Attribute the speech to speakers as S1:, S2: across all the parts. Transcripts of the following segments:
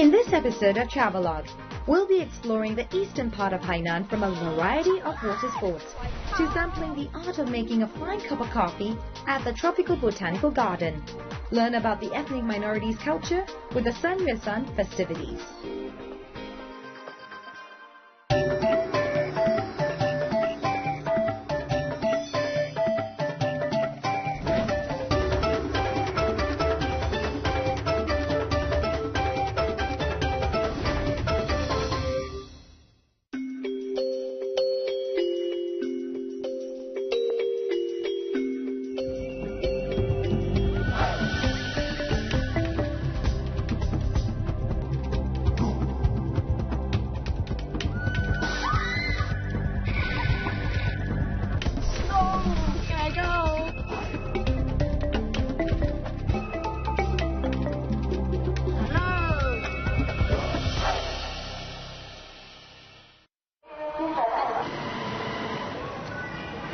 S1: In this episode of Travelogue, we'll be exploring the eastern part of Hainan from a variety of water sports to sampling the art of making a fine cup of coffee at the tropical botanical garden. Learn about the ethnic minorities' culture with the San Yuesan festivities.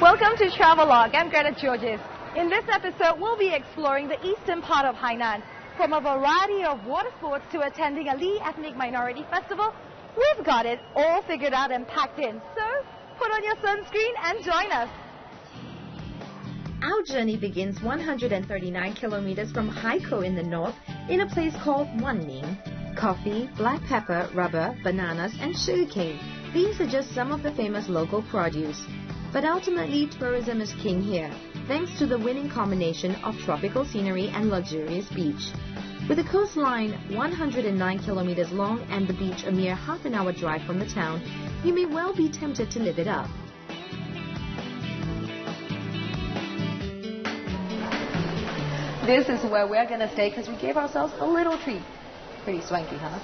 S2: Welcome to Travelogue. I'm Greta Georges. In this episode, we'll be exploring the eastern part of Hainan. From a variety of water sports to attending a Li ethnic minority festival, we've got it all figured out and packed in. So, put on your sunscreen and join us.
S1: Our journey begins 139 kilometers from Haikou in the north in a place called Wanning. Coffee, black pepper, rubber, bananas, and sugarcane. These are just some of the famous local produce. But ultimately, tourism is king here, thanks to the winning combination of tropical scenery and luxurious beach. With the coastline 109 kilometers long and the beach a mere half an hour drive from the town, you may well be tempted to live it up.
S2: This is where we're going to stay because we gave ourselves a little treat. Pretty swanky, huh?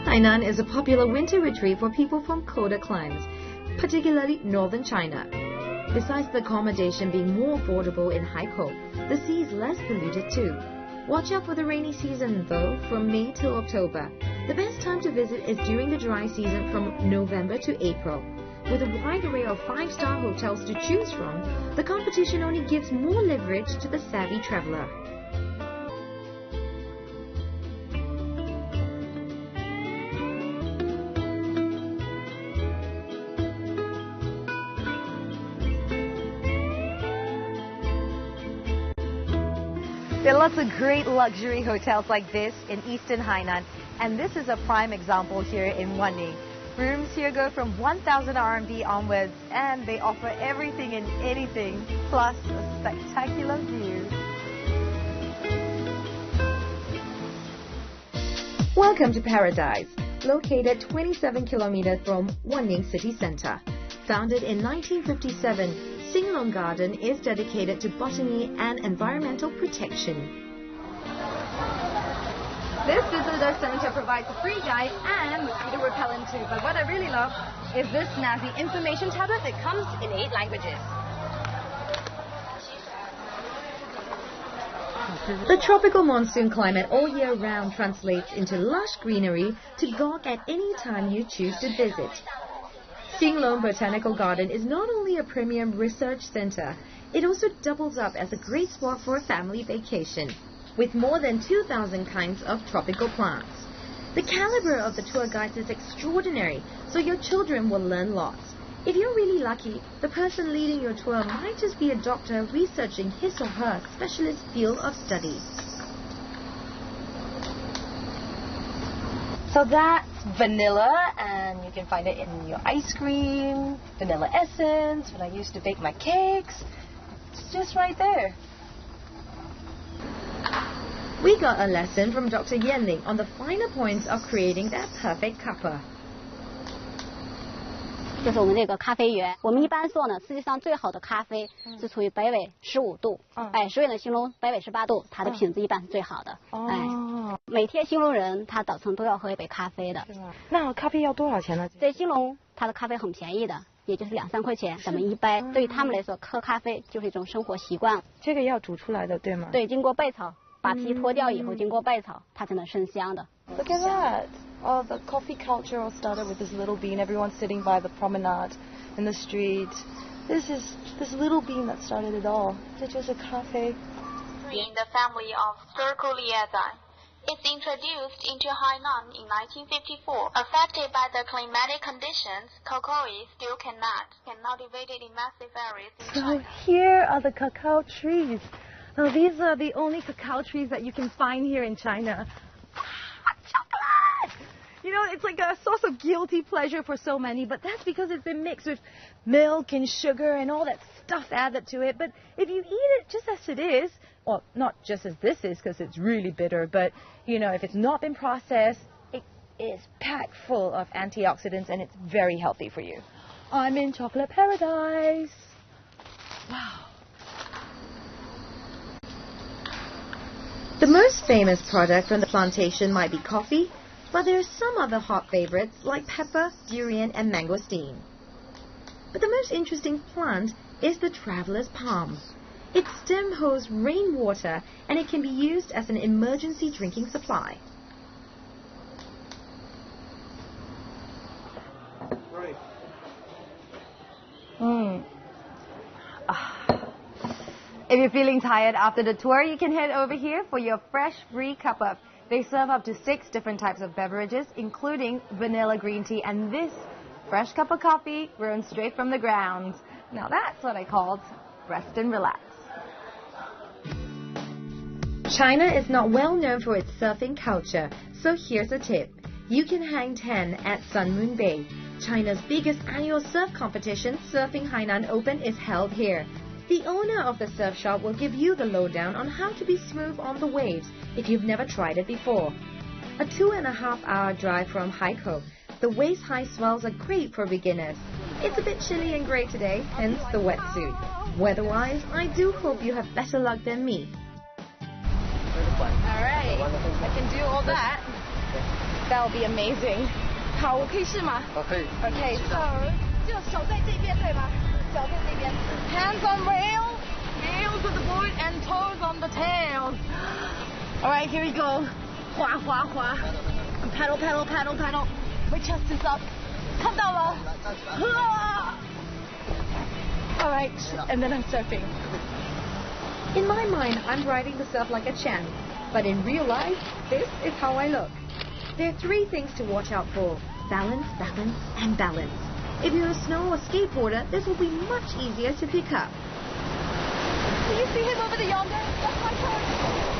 S1: Hainan is a popular winter retreat for people from colder climes, particularly northern China. Besides the accommodation being more affordable in Haikou, the sea is less polluted too. Watch out for the rainy season though, from May till October. The best time to visit is during the dry season from November to April. With a wide array of 5-star hotels to choose from, the competition only gives more leverage to the savvy traveler.
S2: There are lots of great luxury hotels like this in eastern Hainan, and this is a prime example here in Wanning. Rooms here go from 1,000 RMB onwards, and they offer everything and anything, plus a spectacular view.
S1: Welcome to Paradise, located 27 kilometers from Wanning city center. Founded in 1957, Xinglong Garden is dedicated to botany and environmental protection.
S2: This visitor center provides a free guide and mosquito repellent too, but what I really love is this snazzy information tablet that comes in 8 languages.
S1: The tropical monsoon climate all year round translates into lush greenery to gawk at any time you choose to visit. Xinglong Botanical Garden is not only a premium research center, it also doubles up as a great spot for a family vacation, with more than 2,000 kinds of tropical plants. The caliber of the tour guides is extraordinary, so your children will learn lots. If you're really lucky, the person leading your tour might just be a doctor researching his or her specialist field of study.
S2: So that's vanilla, and you can find it in your ice cream, vanilla essence, when I used to bake my cakes. It's just right there.
S1: We got a lesson from Dr. Yanling on the finer points of creating that perfect cuppa.
S3: 这是我们这个咖啡园，我们一般做呢，世界上最好的咖啡是处于北纬15度，所以呢，兴隆北纬18度，它的品质一般是最好的。每天兴隆人他早晨都要喝一杯咖啡的。
S2: 那咖啡要多少钱呢？
S3: 在兴隆，它的咖啡很便宜的，也就是2、3块钱咱们一杯。对于他们来说，喝咖啡就是一种生活习惯。
S2: 这个要煮出来的，对吗？
S3: 对，经过焙炒，把皮脱掉以后，经过焙炒，它才能生香的。
S2: Look at that. Oh, the coffee culture all started with this little bean. Everyone's sitting by the promenade in the street, This is this little bean that started it all. 这就是咖啡。
S4: In the family of Circuliaceae. It's introduced into Hainan in 1954. Affected by the climatic conditions, cocoa still cannot cultivate it in massive areas in China.
S2: So here are the cacao trees. Now these are the only cacao trees that you can find here in China. Chocolate! You know, it's like a source of guilty pleasure for so many, but that's because it's been mixed with milk and sugar and all that stuff added to it. But if you eat it just as it is, well, not just as this is because it's really bitter, but, you know, if it's not been processed, it is packed full of antioxidants and it's very healthy for you. I'm in chocolate paradise. Wow.
S1: The most famous product from the plantation might be coffee, but there are some other hot favorites like pepper, durian, and mangosteen. But the most interesting plant is the traveler's palm. Its stem holds rainwater, and it can be used as an emergency drinking supply.
S2: If you're feeling tired after the tour, you can head over here for your fresh free cup of. They serve up to 6 different types of beverages, including vanilla green tea and this fresh cup of coffee grown straight from the ground. Now that's what I called rest and relax.
S1: China is not well known for its surfing culture, so here's a tip. You can hang 10 at Sun Moon Bay. China's biggest annual surf competition, Surfing Hainan Open, is held here. The owner of the surf shop will give you the lowdown on how to be smooth on the waves if you've never tried it before. A 2.5-hour drive from Haikou, the waist-high swells are great for beginners. It's a bit chilly and grey today, hence the wetsuit. Weather-wise, I do hope you have better luck than me.
S2: Alright, I can do all that. That will be amazing. 好，我可以试吗？可以。Okay, so 就手在这边对吗？脚在这边。Hands on rail, nails on the board, and toes on the tails. Alright, here we go. 滑滑滑。Paddle, paddle, paddle, paddle. My chest is up. 看到了。Alright, and then I'm surfing.
S1: In my mind, I'm riding the surf like a champ, but in real life, this is how I look. There are 3 things to watch out for: balance, balance, and balance. If you're a snow or skateboarder, this will be much easier to pick up.
S2: Can you see him over the yonder? That's my coach.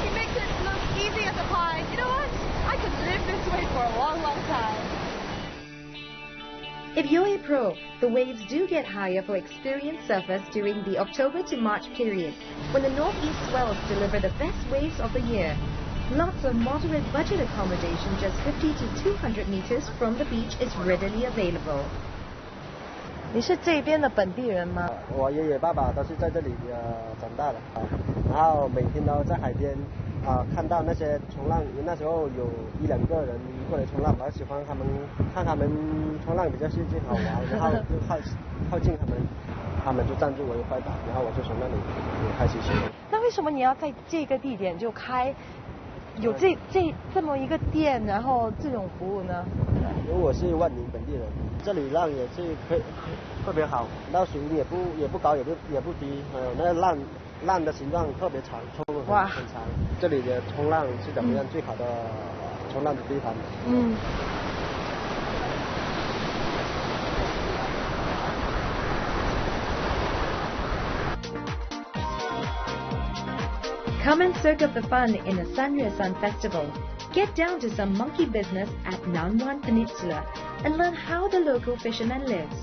S2: He makes it look easy as a pie. You know what? I could live this way for a long, long time.
S1: If you're a pro, the waves do get higher for experienced surfers during the October to March period, when the northeast swells deliver the best waves of the year. Lots of moderate budget accommodation just 50 to 200 meters from the beach is readily available.
S2: 你是这边的本地人吗？
S5: 我爷爷爸爸都是在这里长大的啊，然后每天都在海边看到那些冲浪，那时候有1-2个人过来冲浪，我喜欢他们，看他们冲浪比较刺激好玩，然后就靠近他们，他们就站住我就快打，然后我就从那里开始学。
S2: 那为什么你要在这个地点就开？有这么一个店，然后这种服务呢？
S5: 因为我是万宁本地人，这里浪也是特别好，那水也不高也不低，还有那浪的形状特别长，冲得很长。这里的冲浪是怎么样？最好的冲浪的地方。
S1: Come and soak up the fun in the Sanyue Sun Festival. Get down to some monkey business at Nanwan Peninsula and learn how the local fisherman lives.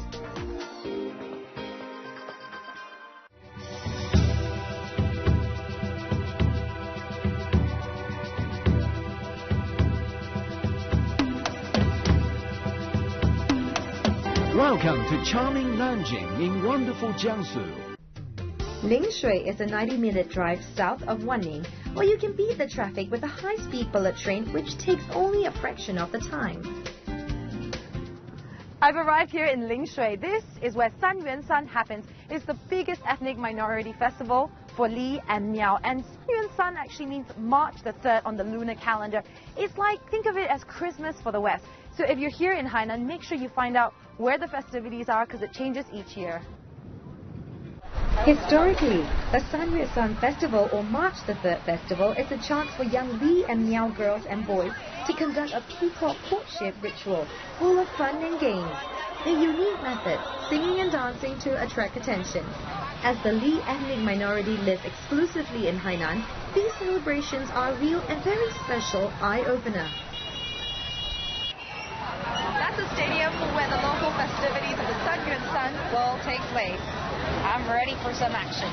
S6: Welcome to charming Nanjing in wonderful Jiangsu.
S1: Lingshui is a 90-minute drive south of Wanning, or you can beat the traffic with a high-speed bullet train which takes only a fraction of the time.
S2: I've arrived here in Lingshui. This is where Sanyue Sun happens. It's the biggest ethnic minority festival for Li and Miao. And Sanyue Sun actually means March the 3rd on the lunar calendar. It's like, think of it as Christmas for the West. So if you're here in Hainan, make sure you find out where the festivities are because it changes each year.
S1: Historically, the San Festival or March the 3rd Festival is a chance for young Li and Miao girls and boys to conduct a peacock courtship ritual full of fun and games. A unique method, singing and dancing to attract attention. As the Li ethnic minority lives exclusively in Hainan, these celebrations are a real and very special eye-opener.
S2: That's the stadium where the local festivities of the San will take place. I'm ready for some action.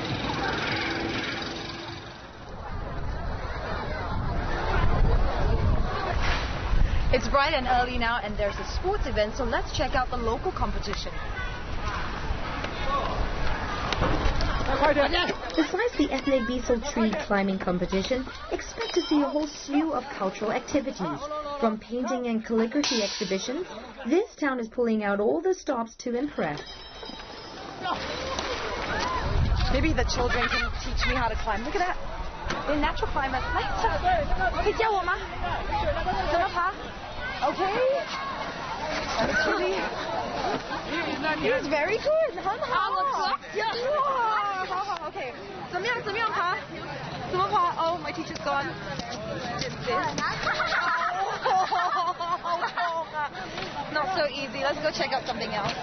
S2: It's bright and early now, and there's a sports event, so let's check out the local competition.
S1: Besides the ethnic beetle tree climbing competition, expect to see a whole slew of cultural activities. From painting and calligraphy exhibitions, this town is pulling out all the stops to impress.
S2: Maybe the children can teach me how to climb. Look at that. They're natural climbers. Okay, Okay. It's really... He's very good. Okay. 怎么样爬? Oh, my teacher's gone. Not so easy. Let's go check out something else.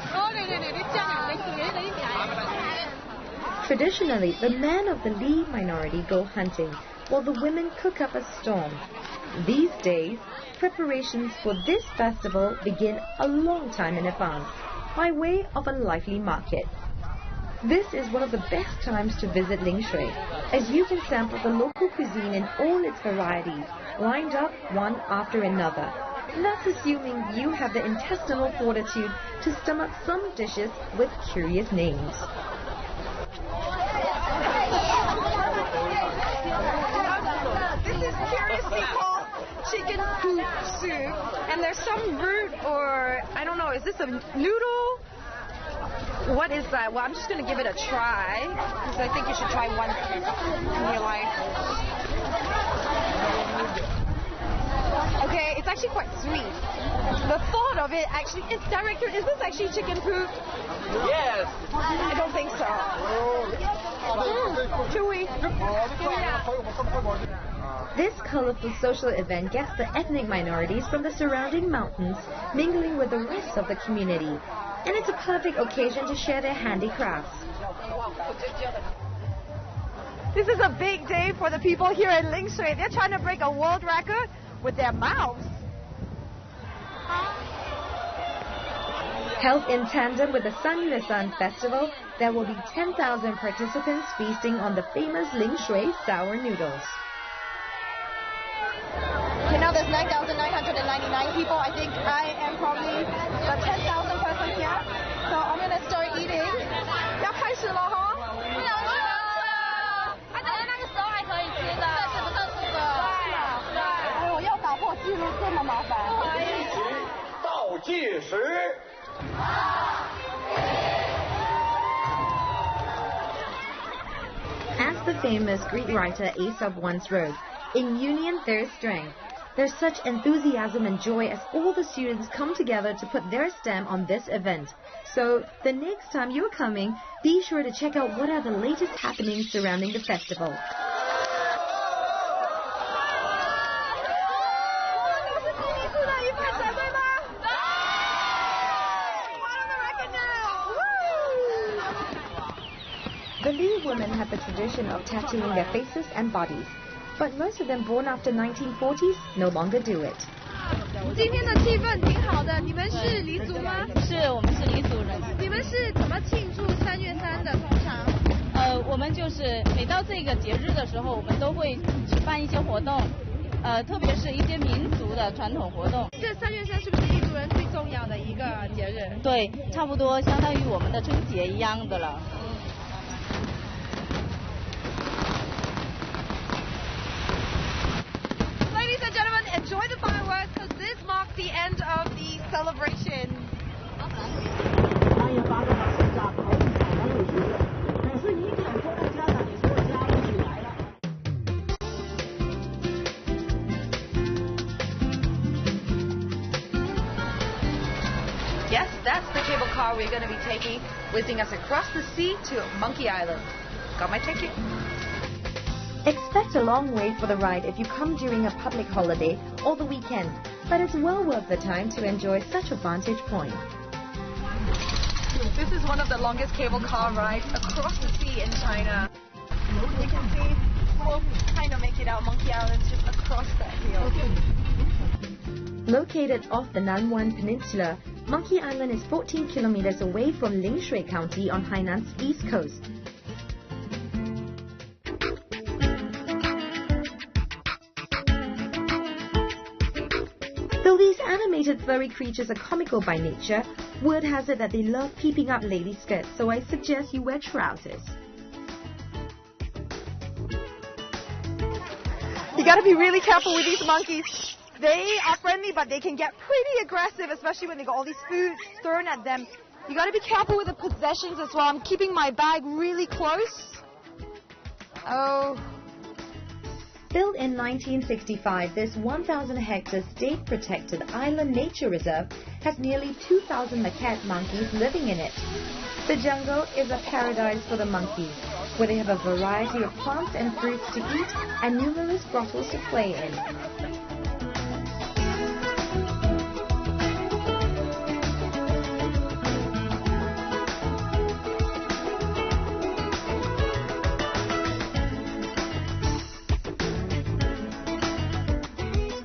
S1: Traditionally, the men of the Li minority go hunting, while the women cook up a storm. These days, preparations for this festival begin a long time in advance, by way of a lively market. This is one of the best times to visit Lingshui, as you can sample the local cuisine in all its varieties, lined up one after another. That's assuming you have the intestinal fortitude to stomach some dishes with curious names.
S2: This is curiously called chicken poop soup, and there's some root or, I don't know, is this a noodle? What is that? Well, I'm just going to give it a try, because I think you should try once in your life. Okay, it's actually quite sweet. The thought of it actually, Director, is this actually chicken poop?
S7: Yes.
S2: I don't think so. Chewy.
S1: This colorful social event gets the ethnic minorities from the surrounding mountains mingling with the rest of the community, and it's a perfect occasion to share their handicrafts.
S2: This is a big day for the people here in Lingshui. They're trying to break a world record with their mouths.
S1: Held in tandem with the San Festival, there will be 10,000 participants feasting on the famous Lingshui sour noodles.
S2: Okay, now there's 9,999 people. I think I am probably the 10,000 person here. So I'm going to start eating. 要开始了哈。哦，要打破纪录这么麻烦。
S7: 倒计时。
S1: As the famous Greek writer Aesop once wrote, "In union there is strength." There's such enthusiasm and joy as all the students come together to put their stamp on this event. So, the next time you're coming, be sure to check out what are the latest happenings surrounding the festival. The Li women have the tradition of tattooing their faces and bodies, but most of them born after 1940s no longer do it.
S2: 今天的气氛挺好的，你们是黎族吗？
S8: 是，我们是黎族人。
S2: 你们是怎么庆祝3月3的？通常？
S8: 我们就是每到这个节日的时候，我们都会举办一些活动，特别是一些民族的传统活动。
S2: 这3月3是不是黎族人最重要的一个节日？
S8: 对，差不多相当于我们的春节一样的了。
S2: Ladies and gentlemen, enjoy the fireworks because this marks the end of the celebration. Yes, that's the cable car we're going to be taking, whizzing us across the sea to Monkey Island. Got my ticket.
S1: Expect a long wait for the ride if you come during a public holiday or the weekend, but it's well worth the time to enjoy such a vantage point.
S2: This is one of the longest cable car rides across the sea in China. You can see we'll kind of make it out. Monkey Island's just across that hill.
S1: Located off the Nanwan Peninsula, Monkey Island is 14 kilometers away from Lingshui County on Hainan's east coast. Though these animated furry creatures are comical by nature, word has it that they love peeping up lady skirts, so I suggest you wear trousers.
S2: You gotta be really careful with these monkeys. They are friendly, but they can get pretty aggressive, especially when they got all these foods thrown at them. You gotta be careful with the possessions as well. I'm keeping my bag really close. Oh.
S1: Built in 1965, this 1,000-hectare state-protected island nature reserve has nearly 2,000 macaque monkeys living in it. The jungle is a paradise for the monkeys, where they have a variety of plants and fruits to eat and numerous grottos to play in.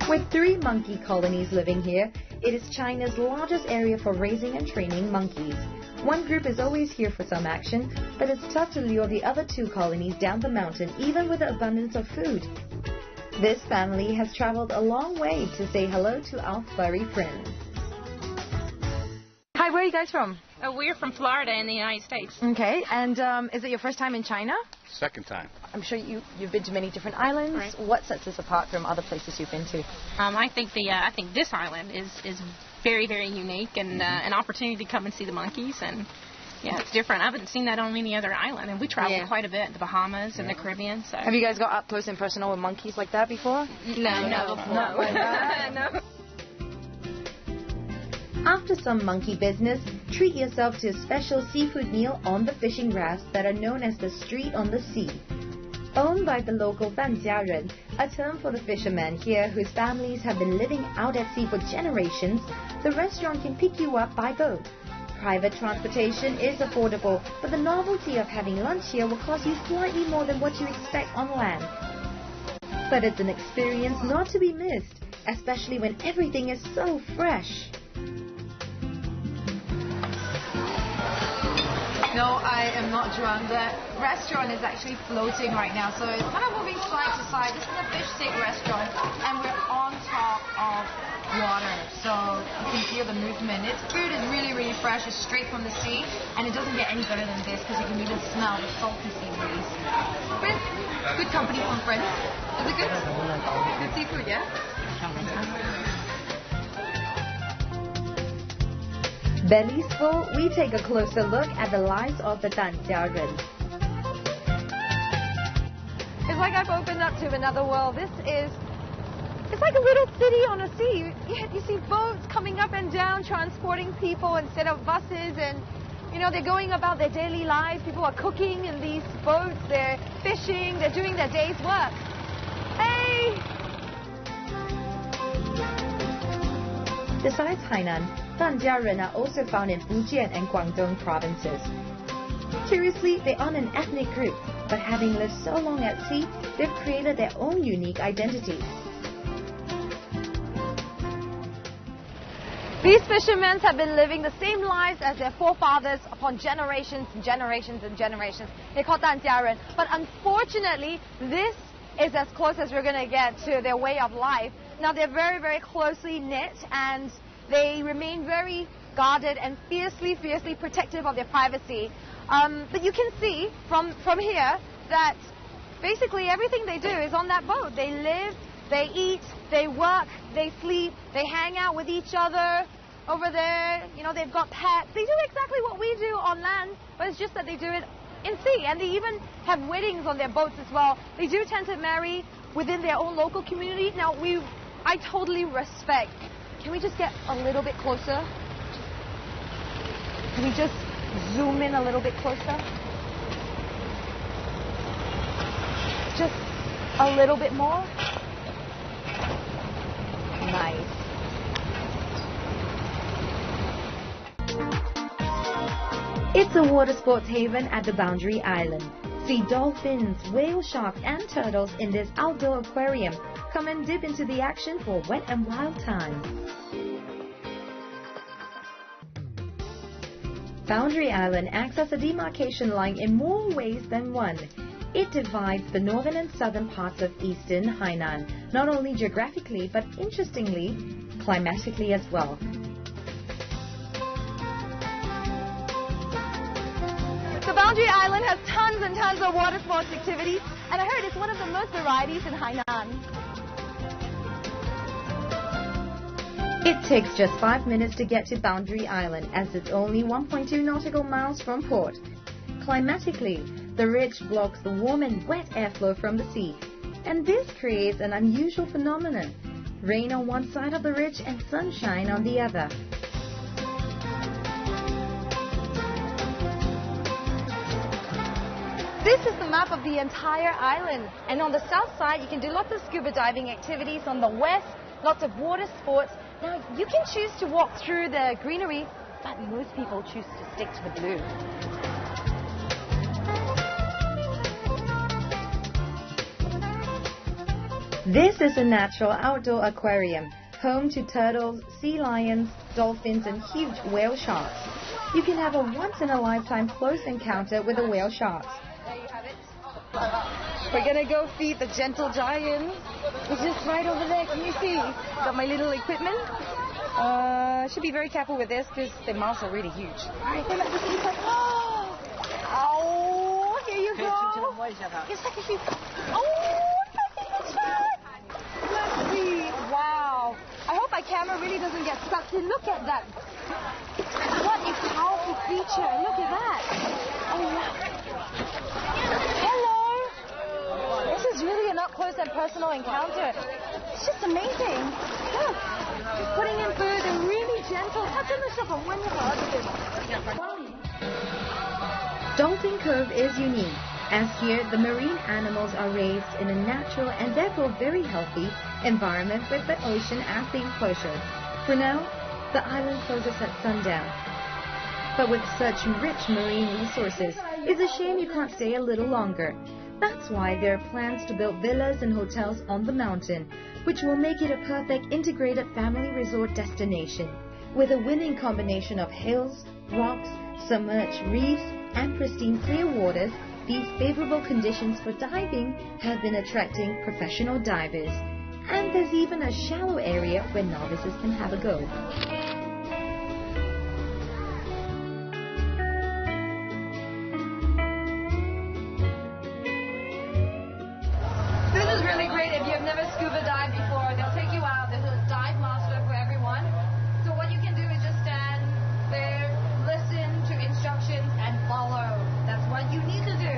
S1: With 3 monkey colonies living here, it is China's largest area for raising and training monkeys. One group is always here for some action, but it's tough to lure the other 2 colonies down the mountain even with the abundance of food. This family has traveled a long way to say hello to our furry friends.
S2: Hi, where are you guys from?
S9: We're from Florida in the United States.
S2: Okay, and is it your first time in China?
S7: Second time.
S2: I'm sure you've been to many different islands.
S9: Right.
S2: What sets this apart from other places you've been to?
S9: I think this island is very, very unique and an opportunity to come and see the monkeys, and yeah, it's different. I haven't seen that on any other island, and we travel quite a bit, the Bahamas and the Caribbean. So.
S2: Have you guys got up close and personal with monkeys like that before?
S9: No.
S1: After some monkey business, treat yourself to a special seafood meal on the fishing rafts that are known as the Street on the Sea. Owned by the local 饭家人, a term for the fishermen here whose families have been living out at sea for generations, the restaurant can pick you up by boat. Private transportation is affordable, but the novelty of having lunch here will cost you slightly more than what you expect on land. But it's an experience not to be missed, especially when everything is so fresh.
S2: No, I am not drunk. The restaurant is actually floating right now, so it's kind of moving side to side. This is a fish steak restaurant, and we're on top of water, so you can feel the movement. Its food is really, really fresh. It's straight from the sea, and it doesn't get any better than this because you can even smell the salty sea breeze. With good company from friends. Is it good? Good seafood, yeah?
S1: Bellies full, we take a closer look at the lives of the 疍家人.
S2: It's like I've opened up to another world. It's like a little city on a sea. You see boats coming up and down, transporting people instead of buses, and they're going about their daily lives. People are cooking in these boats, they're fishing, they're doing their day's work. Hey!
S1: Besides Hainan, 疍家人 are also found in Fujian and Guangdong provinces. Curiously, they aren't an ethnic group, but having lived so long at sea, they've created their own unique identity.
S2: These fishermen have been living the same lives as their forefathers upon generations and generations and generations. They're called 疍家人. But unfortunately, this is as close as we're going to get to their way of life. Now, they're very, very closely knit, and they remain very guarded and fiercely, fiercely protective of their privacy. But you can see from here that basically everything they do is on that boat. They live, they eat, they work, they sleep, they hang out with each other over there. They've got pets. They do exactly what we do on land, but it's just that they do it in sea. And they even have weddings on their boats as well. They do tend to marry within their own local community. Now, I totally respect. Can we just get a little bit closer? Can we just zoom in a little bit closer? Just a little bit more. Nice.
S1: It's a water sports haven at the Boundary Island. See dolphins, whale sharks and turtles in this outdoor aquarium. Come and dip into the action for wet and wild times. Boundary Island acts as a demarcation line in more ways than one. It divides the northern and southern parts of eastern Hainan, not only geographically but interestingly, climatically as well.
S2: The Boundary Island has tons and tons of water sports activities, and I heard it's one of the most varieties in Hainan.
S1: It takes just 5 minutes to get to Boundary Island, as it's only 1.2 nautical miles from port. Climatically, the ridge blocks the warm and wet airflow from the sea, and this creates an unusual phenomenon: rain on one side of the ridge and sunshine on the other.
S2: This is the map of the entire island, and on the south side you can do lots of scuba diving activities. On the west, lots of water sports. Now you can choose to walk through the greenery, but most people choose to stick to the blue.
S1: This is a natural outdoor aquarium, home to turtles, sea lions, dolphins and huge whale sharks. You can have a once-in-a-lifetime close encounter with the whale sharks.
S2: There you have it. We're gonna go feed the gentle giant. It's just right over there. Can you see? Got my little equipment. Should be very careful with this because the mouths are really huge. Alright, go let me see. Oh, here you go. It's like a huge. Oh, let's see. Wow. I hope my camera really doesn't get sucked in. Look at that. What a powerful creature. Look at that. Oh, wow. Hello. This is really an up-close and personal encounter. It's just amazing. Look. Just putting in food and really gentle.
S1: Dolphin Cove is unique, as here the marine animals are raised in a natural and therefore very healthy environment with the ocean as the enclosure. For now, the island closes at sundown. But with such rich marine resources, it's a shame you can't stay a little longer. That's why there are plans to build villas and hotels on the mountain, which will make it a perfect integrated family resort destination. With a winning combination of hills, rocks, submerged reefs, and pristine clear waters, these favorable conditions for diving have been attracting professional divers. And there's even a shallow area where novices can have a go.
S2: This is really great. If you've never scuba dived before, they'll take you out. There's a dive master for everyone. So what you can do is just stand there, listen to instructions, and follow. That's what you need to do.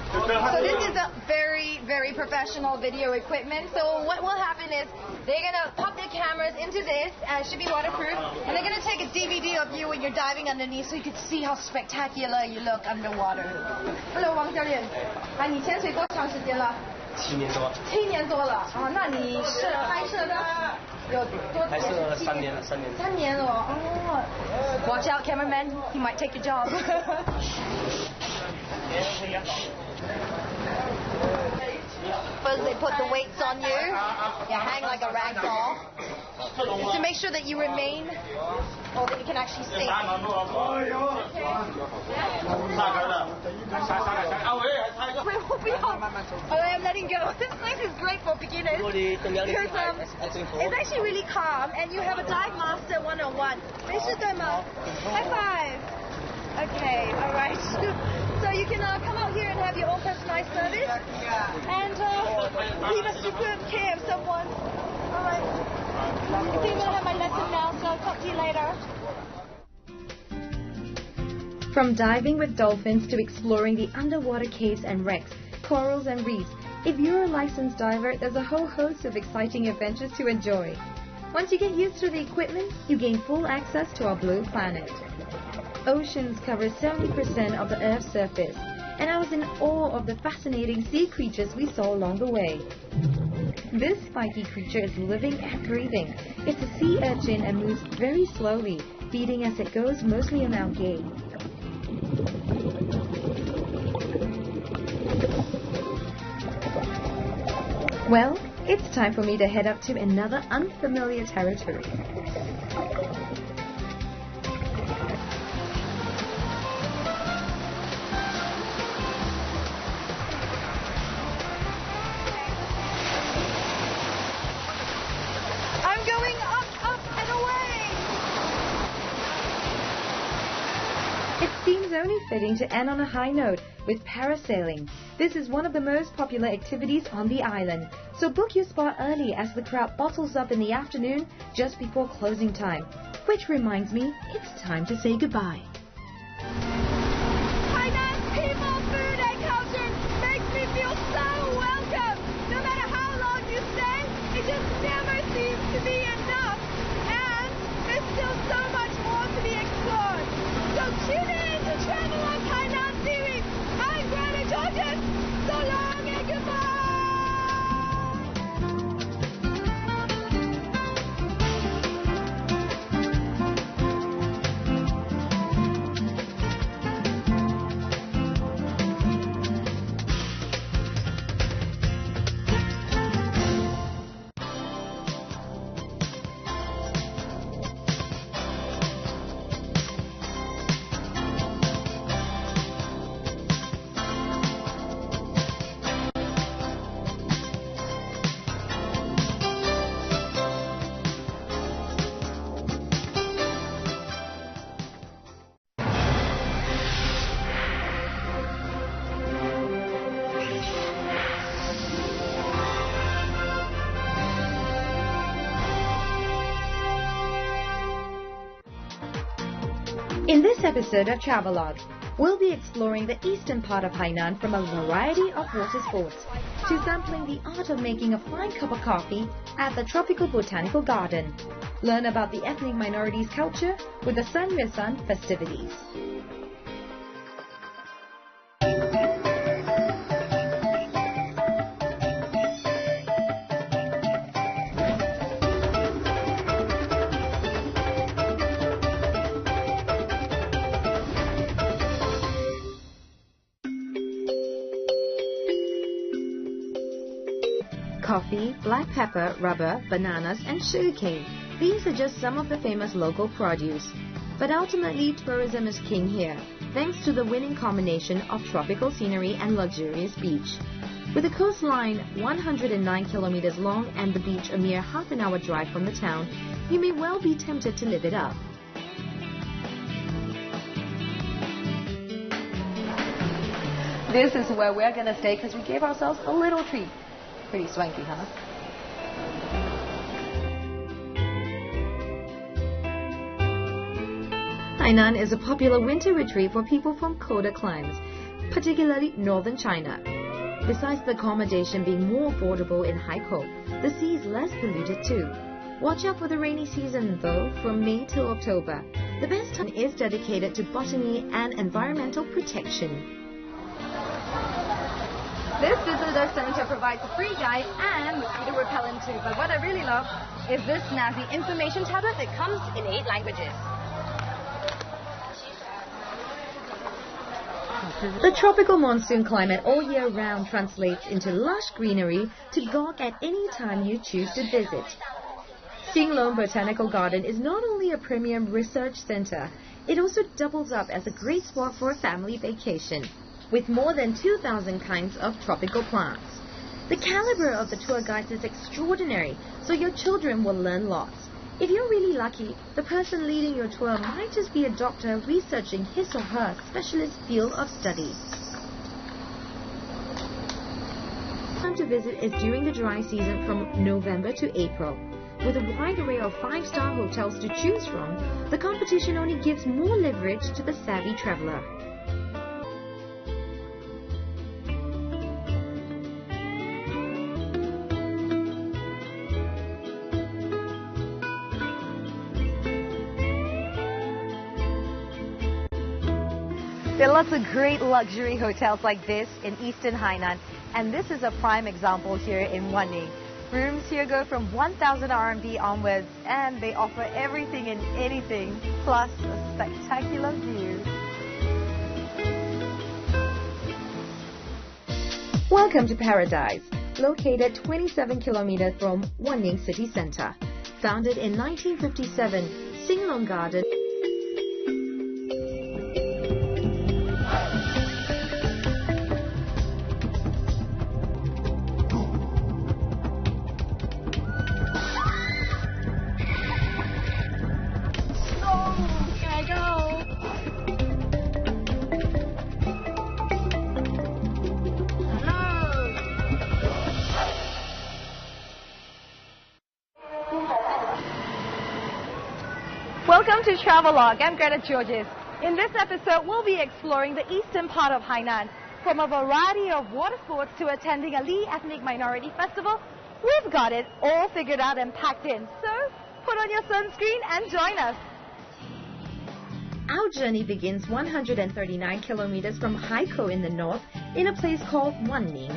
S2: So this is a very, very professional video equipment. So what will happen is they're going to pop their cameras into this, and it should be waterproof, and they're going to take a DVD of you when you're diving underneath so you can see how spectacular you look underwater. Hello, 王教练。你潜水多长时间了？7年多。7年多了啊，那你拍摄的有多久？拍摄3年了，3年。3年了哦。Watch out, cameraman. He might take your job. First they put the weights on you. You hang like a rag doll. Just to make sure that you remain, or that you can actually sink. Alright, I'm letting go. This place is great for beginners because it's actually really calm, and you have a dive master one-on-one. 没事对吗? High five. Okay, alright. So you can come out here and have your own personalized service and leave a superb care of someone. Alright. I think I'm going to have my lesson now, so I'll talk to you later.
S1: From diving with dolphins to exploring the underwater caves and wrecks, corals and reefs, if you're a licensed diver, there's a whole host of exciting adventures to enjoy. Once you get used to the equipment, you gain full access to our blue planet. Oceans cover 70% of the Earth's surface, and I was in awe of the fascinating sea creatures we saw along the way. This spiky creature is living and breathing. It's a sea urchin and moves very slowly, feeding as it goes, mostly on algae. Well, it's time for me to head up to another unfamiliar territory.
S2: I'm going up and away!
S1: It seems only fitting to end on a high note with parasailing. This is one of the most popular activities on the island, so book your spot early as the crowd bottles up in the afternoon just before closing time. Which reminds me, it's time to say goodbye.
S2: Hainan's people, food and culture makes me feel so welcome. No matter how long you stay, it just never seems to be enough. And there's still so much more to be explored. So tune in to Travelogue Hainan series. I'm Greta Georges. So long and goodbye.
S1: In this episode of Travelogue, we'll be exploring the eastern part of Hainan from a variety of water sports to sampling the art of making a fine cup of coffee at the Tropical Botanical Garden. Learn about the ethnic minorities' culture with the San Yuesan festivities. Coffee, black pepper, rubber, bananas, and sugarcane. These are just some of the famous local produce. But ultimately, tourism is king here, thanks to the winning combination of tropical scenery and luxurious beach. With the coastline 109 kilometers long and the beach a mere half an hour drive from the town, you may well be tempted to live it up.
S2: This is where we're gonna stay because we gave ourselves a little treat. Pretty swanky, huh?
S1: Hainan is a popular winter retreat for people from colder climes, particularly northern China. Besides the accommodation being more affordable in Haikou, the sea is less polluted too. Watch out for the rainy season though, from May till October. The best time is dedicated to botany and environmental protection.
S2: This visitor center provides a free guide and mosquito repellent too. But what I really love is this snazzy information tablet that comes in 8 languages.
S1: The tropical monsoon climate all year round translates into lush greenery to gawk at any time you choose to visit. Singlong Botanical Garden is not only a premium research center, it also doubles up as a great spot for a family vacation, with more than 2,000 kinds of tropical plants. The caliber of the tour guides is extraordinary, so your children will learn lots. If you're really lucky, the person leading your tour might just be a doctor researching his or her specialist field of study. Time to visit is during the dry season from November to April. With a wide array of 5-star hotels to choose from, the competition only gives more leverage to the savvy traveler.
S2: There are lots of great luxury hotels like this in eastern Hainan, and this is a prime example here in Wanning. Rooms here go from 1,000 RMB onwards, and they offer everything and anything, plus a spectacular view.
S1: Welcome to Paradise, located 27 kilometers from Wanning city center. Founded in 1957, Xinglong Garden
S2: Welcome to Travelogue. I'm Greta Georges. In this episode, we'll be exploring the eastern part of Hainan. From a variety of water sports to attending a Li ethnic minority festival, we've got it all figured out and packed in. So, put on your sunscreen and join us.
S1: Our journey begins 139 kilometers from Haikou in the north in a place called Wanning.